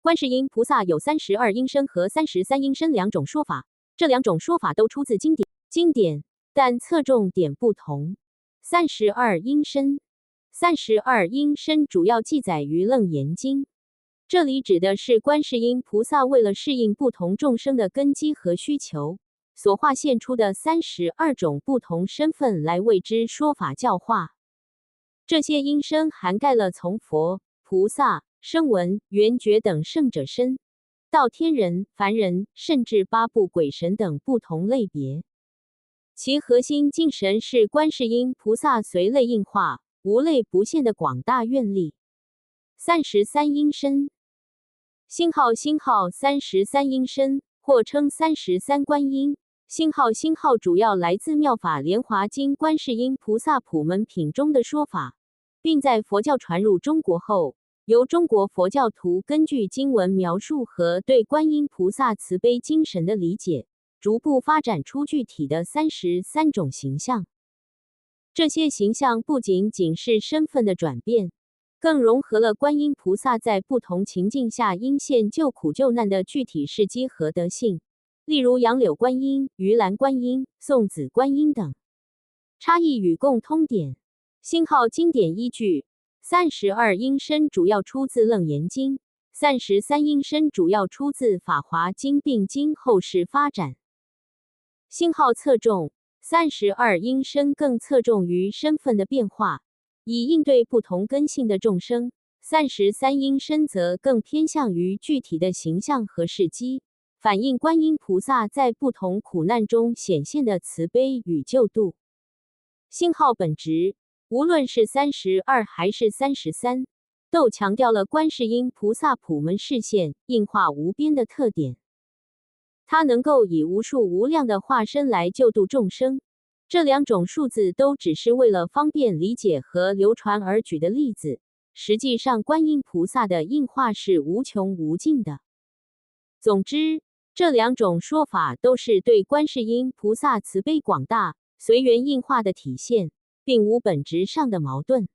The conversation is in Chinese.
观世音菩萨有32音身和33音身两种说法，这两种说法都出自经典，但侧重点不同。32音身主要记载于《楞严经》，这里指的是观世音菩萨为了适应不同众生的根基和需求，所化现出的32种不同身份来为之说法教化。这些音身涵盖了从佛、菩萨、声闻、缘觉等圣者身，到天人、凡人，甚至八部鬼神等不同类别。其核心精神是观世音菩萨随类应化、无类不现的广大愿力。33音身，星号33音身，或称33观音。星号主要来自《妙法莲华经》观世音菩萨普门品中的说法，并在佛教传入中国后，由中国佛教徒根据经文描述和对观音菩萨慈悲精神的理解，逐步发展出具体的33种形象。这些形象不仅仅是身份的转变，更融合了观音菩萨在不同情境下应现救苦救难的具体事迹和德性，例如杨柳观音、鱼篮观音、送子观音等。差异与共通点。星号经典依据：32音身主要出自《楞严经》，33音身主要出自《法华经》，并经后世发展。星号侧重，32音身更侧重于身份的变化，以应对不同根性的众生；33音身则更偏向于具体的形象和事迹，反映观音菩萨在不同苦难中显现的慈悲与救度。星号本质，无论是32还是33，都强调了观世音菩萨普门示现、应化无边的特点。它能够以无数无量的化身来救度众生，这两种数字都只是为了方便理解和流传而举的例子，实际上观音菩萨的应化是无穷无尽的。总之，这两种说法都是对观世音菩萨慈悲广大、随缘应化的体现，并无本质上的矛盾。